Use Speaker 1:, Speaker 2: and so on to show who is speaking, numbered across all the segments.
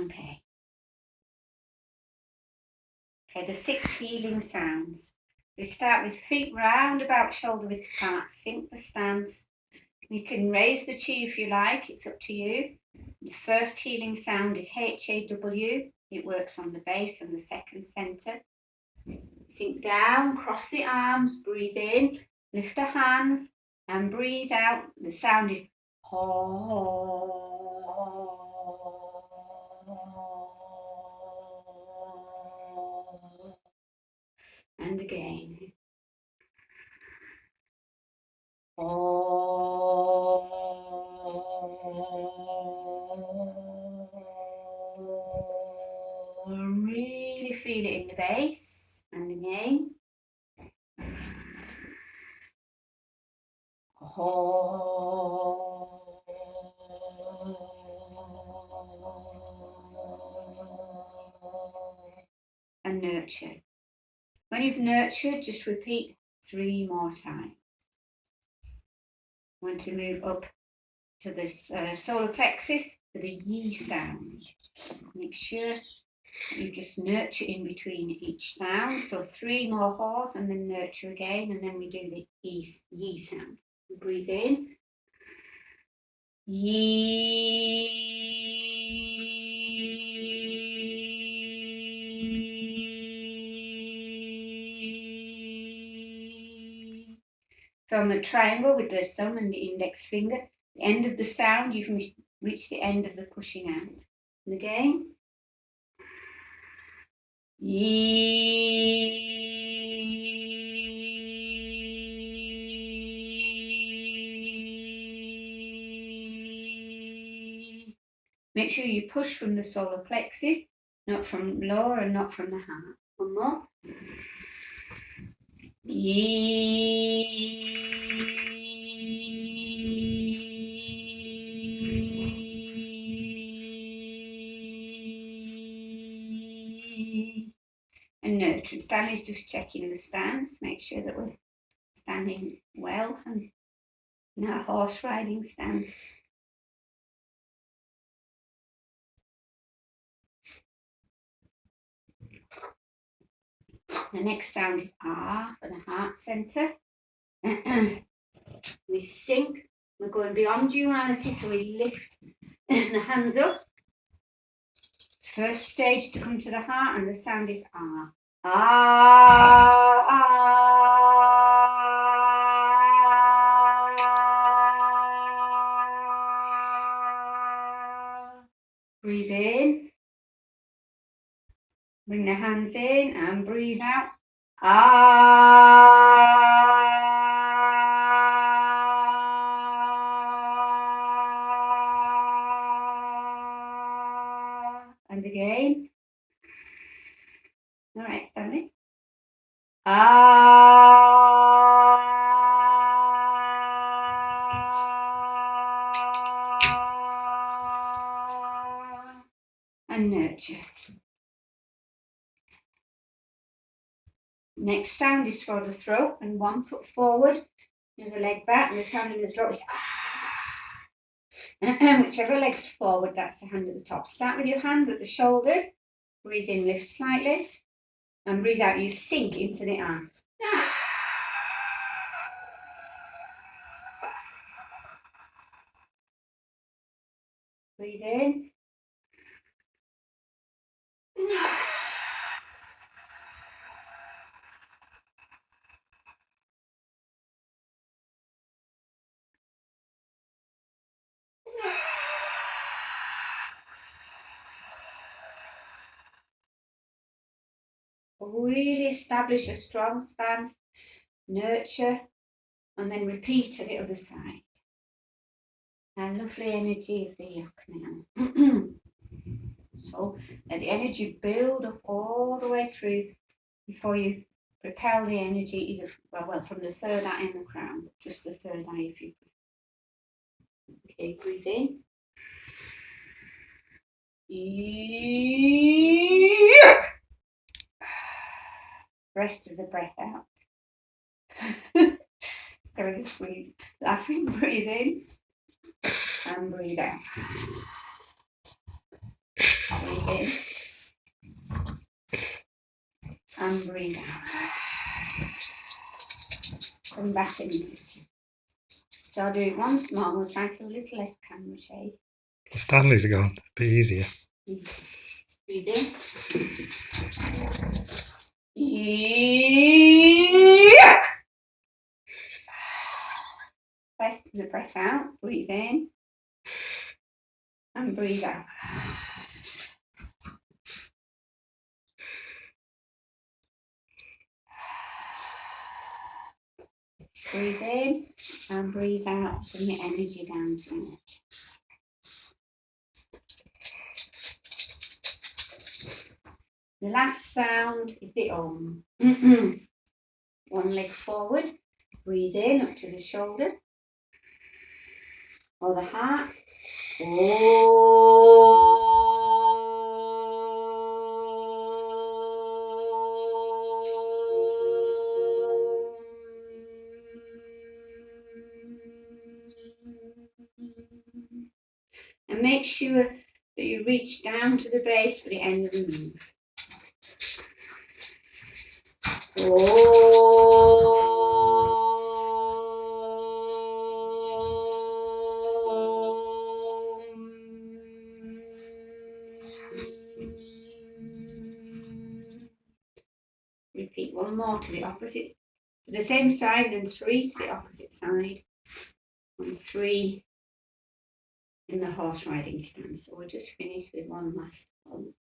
Speaker 1: Okay. Okay, the 6 healing sounds. We start with feet round about shoulder width apart. Sink the stance. You can raise the chi if you like, it's up to you. The first healing sound is H-A-W. It works on the base and the second center. Sink down, cross the arms, breathe in, lift the hands, and breathe out. The sound is ho. And again. Really feel it in the base. And again. And nurture. When you've nurtured, just repeat 3 more times. Want to move up to this solar plexus for the yi sound. Make sure you just nurture in between each sound. So 3 more haws and then nurture again, and then we do the yi sound. We breathe in. Yi. From the triangle with the thumb and the index finger, the end of the sound, you can reach the end of the pushing out. And again. Make sure you push from the solar plexus, not from lower and not from the heart. One more. And nurture. Stanley's just checking the stance, make sure that we're standing well and in our horse riding stance. The next sound is R for the heart center. We sink, we're going beyond duality, so we lift the hands up. First stage to come to the heart, and the sound is R. Ah. Breathe in. Bring the hands in and breathe out. And again. All right, Stanley. And nurture. Next sound is for the throat, and 1 foot forward, the other leg back, and the sound in the throat is whichever leg's forward, that's the hand at the top. Start with your hands at the shoulders. Breathe in, lift slightly, and breathe out, you sink into the arms. Breathe in. Really establish a strong stance, nurture, and then repeat to the other side. And lovely energy of the yuck now. So let the energy build up all the way through before you propel the energy either from the third eye and the crown, just the third eye if you prefer. Okay, breathe in. Rest of the breath out. Very sweet. Laughing, breathe in and breathe out. Breathe breathe in. And breathe out. Come back in. So I'll do it once more. We'll try to do a little less camera shake.
Speaker 2: Stanley's gone. A bit easier.
Speaker 1: Breathe in. Yeah. Rest of the breath out. Breathe in. And breathe out. Breathe in and breathe out. Bring your energy down to it. The last sound is the Om. One leg forward. Breathe in up to the shoulders or the heart. And make sure that you reach down to the base for the end of the move. Repeat one more to the opposite, to the same side, and 3 to the opposite side, and 3 in the horse riding stance. So we'll just finish with one last one.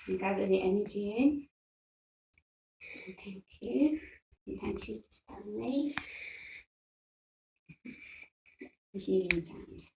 Speaker 1: And gather the energy in. And thank you. And thank you to Stanley. The healing sounds.